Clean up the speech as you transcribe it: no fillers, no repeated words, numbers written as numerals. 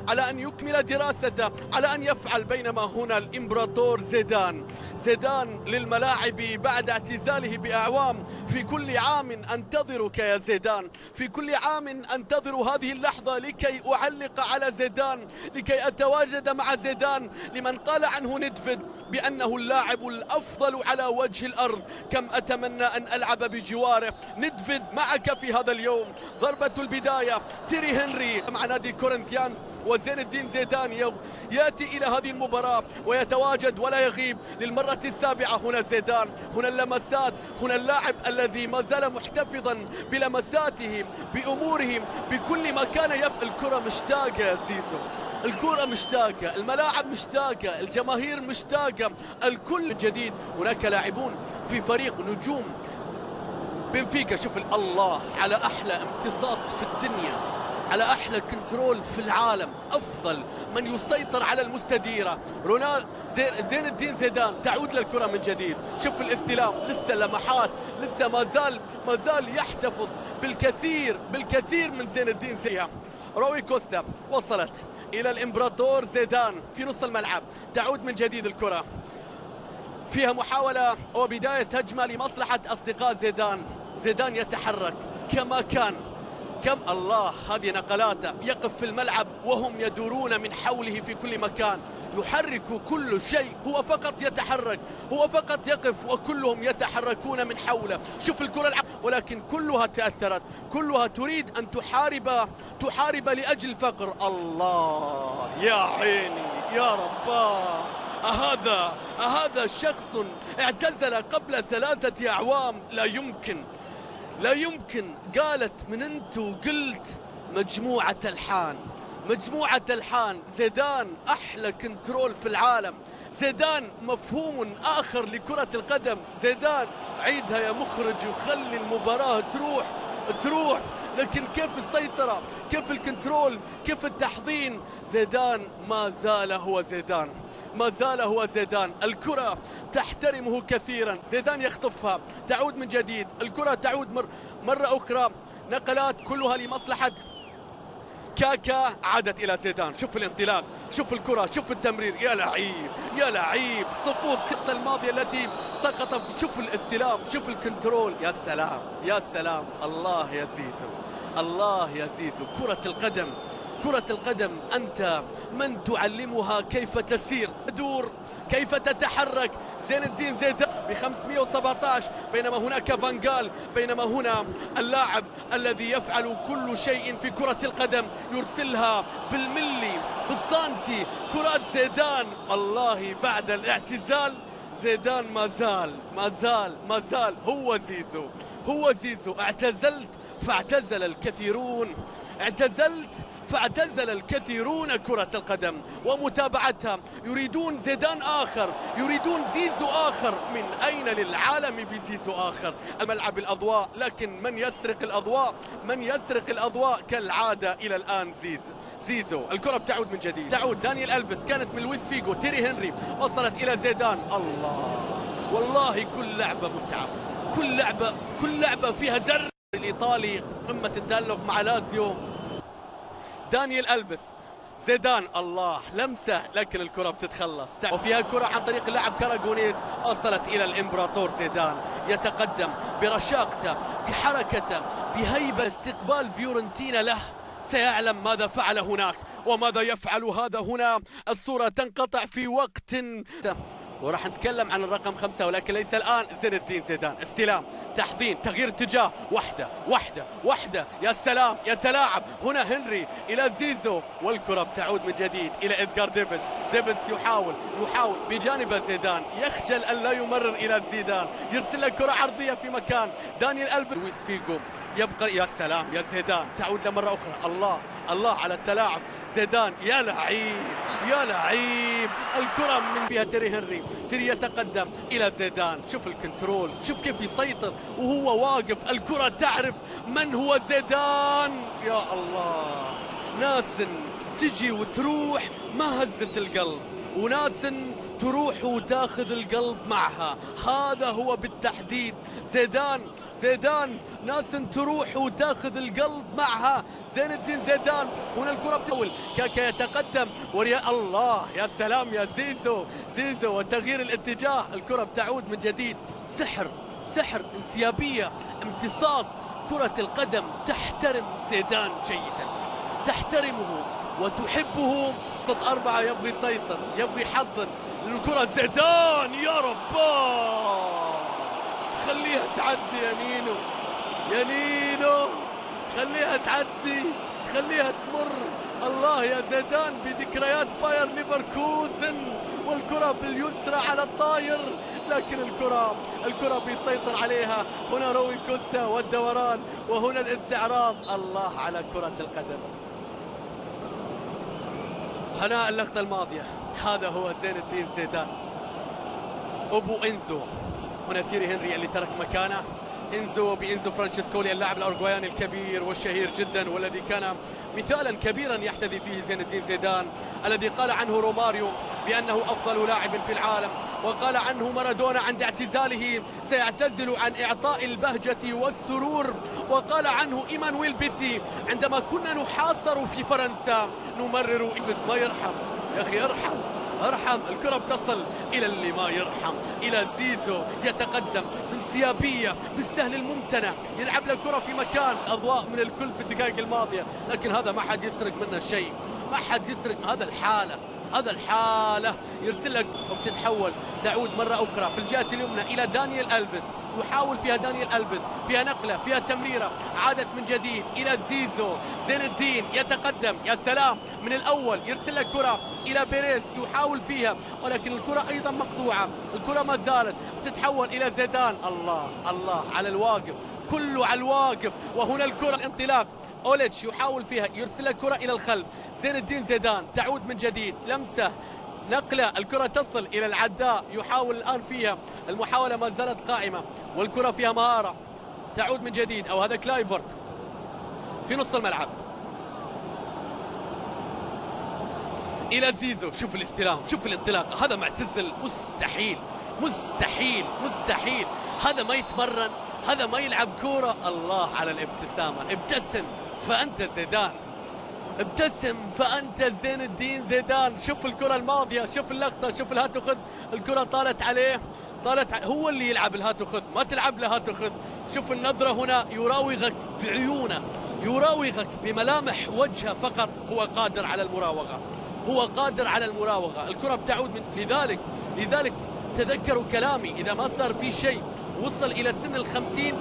على أن يكمل دراسته، على أن يفعل. بينما هنا الإمبراطور زيدان للملاعب بعد اعتزاله بأعوام. في كل عام أنتظرك يا زيدان، في كل عام أنتظر هذه اللحظة لكي أعلق على زيدان، لكي أتواجد مع زيدان، لمن قال عنه ندفد بأنه اللاعب الأفضل على وجه الأرض. كم أتمنى أن ألعب بجواره. ندفد معك في هذا اليوم. ضربة البداية، تيري هنري مع نادي كورنثيانز، وزين الدين زيدان يأتي إلى هذه المباراة ويتواجد ولا يغيب للمرة السابعة. هنا زيدان، هنا اللمسات، هنا اللاعب الذي ما زال محتفظا بلمساته، بأموره، بكل ما كان يفعل. الكرة مشتاقة يا زيزو، الكرة مشتاقة، الملاعب مشتاقة، الجماهير مشتاقة، الكل جديد. هناك لاعبون في فريق نجوم بنفيكا. شوف الله على أحلى امتصاص في الدنيا، على أحلى كنترول في العالم، أفضل من يسيطر على المستديرة. زين الدين زيدان تعود للكرة من جديد. شوف الاستلام، لسه لمحات، لسه ما زال يحتفظ بالكثير من زين الدين زيدان. روي كوستا وصلت إلى الإمبراطور زيدان في نص الملعب. تعود من جديد الكرة، فيها محاولة وبداية هجمة لمصلحة أصدقاء زيدان يتحرك كما كان. الله، هذه نقلاته، يقف في الملعب وهم يدورون من حوله في كل مكان، يحرك كل شيء، هو فقط يتحرك، هو فقط يقف وكلهم يتحركون من حوله. شوف الكرة ولكن كلها تأثرت، كلها تريد أن تحارب لأجل الفقر. الله يا عيني يا رباه، أهذا شخص اعتزل قبل 3 أعوام؟ لا يمكن. قالت من أنت وقلت مجموعة الحان. زيدان أحلى كنترول في العالم. زيدان مفهوم آخر لكرة القدم. زيدان عيدها يا مخرج وخلي المباراة تروح. لكن كيف السيطرة، كيف الكنترول، كيف التحضين. زيدان ما زال هو زيدان. الكرة تحترمه كثيرا. زيدان يخطفها، تعود من جديد الكرة، تعود مرة أخرى. نقلات كلها لمصلحة كاكا، عادت إلى زيدان. شوف الانطلاق، شوف الكرة، شوف التمرير. يا لعيب سقوط الثقة الماضية التي سقط. شوف الاستلام، شوف الكنترول. يا سلام. الله يا زيزو. كرة القدم أنت من تعلمها كيف تسير، تدور، كيف تتحرك. زين الدين زيدان ب 517، بينما هناك فانغال، بينما هنا اللاعب الذي يفعل كل شيء في كرة القدم، يرسلها بالملي بالسنتي. كرات زيدان، والله بعد الاعتزال زيدان ما زال هو زيزو. اعتزلت فاعتزل الكثيرون كرة القدم ومتابعتها. يريدون زيدان آخر، يريدون زيزو آخر. من أين للعالم بزيزو آخر؟ الملعب الأضواء، لكن من يسرق الأضواء كالعادة إلى الآن زيزو. الكرة بتعود من جديد، تعود دانيال ألفيس، كانت من لويس فيجو. تيري هنري وصلت إلى زيدان. الله، والله كل لعبة متعة، كل لعبة فيها در. الإيطالي قمة التألق مع لازيو. دانيال ألفيس، زيدان، الله لمسة، لكن الكرة بتتخلص. وفيها كرة عن طريق اللاعب كاراغونيز، وصلت إلى الإمبراطور زيدان. يتقدم برشاقته، بحركته، بهيبة. استقبال فيورنتينا له، سيعلم ماذا فعل هناك وماذا يفعل هذا هنا. الصورة تنقطع في وقت، وراح نتكلم عن الرقم 5 ولكن ليس الآن. زين الدين زيدان، استلام، تحضين، تغيير اتجاه، واحدة. يا سلام، يتلاعب هنا هنري إلى زيزو، والكرة بتعود من جديد إلى إدغار ديفيدز يحاول بجانب زيدان، يخجل أن لا يمرر إلى زيدان، يرسل له كرة عرضية في مكان. دانيال ألفيس، لويس فيجو يبقى. يا سلام يا زيدان، تعود لمرة أخرى. الله على التلاعب. زيدان، يا لعيب. الكرة من فيها تيري هنري. تيري يتقدم إلى زيدان. شوف الكنترول، شوف كيف يسيطر وهو واقف. الكرة تعرف من هو زيدان. يا الله، ناس تجي وتروح ما هزت القلب، وناس تروح وتاخذ القلب معها. هذا هو بالتحديد زيدان زيدان ناس تروح وتاخذ القلب معها. زين الدين زيدان، هنا الكرة بتحول، كاكا يتقدم وريا الله، يا سلام يا زيزو، زيزو وتغيير الاتجاه، الكرة بتعود من جديد. سحر انسيابية، امتصاص. كرة القدم تحترم زيدان جيدا، تحترمه وتحبه. ضد 4 يبغي يسيطر، يبغي حظا للكرة. زيدان يا رباه، خليها تعدي يا نينو، يا نينو خليها تعدي، خليها تمر. الله يا زيدان بذكريات باير ليفركوزن، والكرة باليسرى على الطاير، لكن الكرة بيسيطر عليها. هنا روي كوستا والدوران، وهنا الاستعراض. الله على كرة القدم. هنا اللقطة الماضية، هذا هو زين الدين زيدان أبو إنزو. هنا تيري هنري اللي ترك مكانه. بإنزو فرانشيسكولي، اللاعب الأورجواياني الكبير والشهير جدا، والذي كان مثالا كبيرا يحتذي فيه زين الدين زيدان، الذي قال عنه روماريو بأنه أفضل لاعب في العالم، وقال عنه مارادونا عند اعتزاله سيعتزل عن إعطاء البهجة والسرور، وقال عنه إيمانويل بيتي عندما كنا نحاصر في فرنسا نمرر إيفز. ما يرحم يا أخي، ارحم. الكرة بتصل إلى اللي ما يرحم، إلى زيزو، يتقدم بانسيابية بالسهل الممتنع، يلعب له كرة في مكان أضواء من الكل في الدقائق الماضية، لكن هذا ما حد يسرق منه شيء، ما حد يسرق. هذا الحالة يرسل لك وبتتحول، تعود مرة أخرى في الجهة اليمنى إلى دانيال ألفيس، يحاول فيها دانيال ألفيس، فيها نقلة، فيها تمريرة، عادت من جديد إلى زيزو. زين الدين يتقدم، يا سلام من الأول، يرسل لك كرة إلى بيريز، يحاول فيها، ولكن الكرة أيضا مقطوعة، الكرة ما زالت تتحول إلى زيدان. الله على الواقف، كله على الواقف. وهنا الكرة الانطلاق، أوليتش يحاول فيها، يرسل الكرة إلى الخلف. زين الدين زيدان تعود من جديد، لمسة، نقلة، الكرة تصل إلى العداء، يحاول الآن فيها، المحاولة ما زالت قائمة، والكرة فيها مهارة، تعود من جديد، أو هذا كلايفورت في نص الملعب إلى زيزو. شوف الاستلام، شوف الانطلاقة، هذا معتزل، مستحيل. هذا ما يتمرن، هذا ما يلعب كورة. الله على الابتسامة، ابتسم فأنت زيدان، ابتسم فأنت زين الدين زيدان. شوف الكرة الماضية، شوف اللقطة، شوف الهات وخذ، الكرة طالت عليه، هو اللي يلعب الهات وخذ، ما تلعب له هات وخذ. شوف النظرة هنا، يراوغك بعيونه، يراوغك بملامح وجهه فقط، هو قادر على المراوغة، الكرة بتعود من لذلك تذكروا كلامي، إذا ما صار في شيء وصل إلى سن 50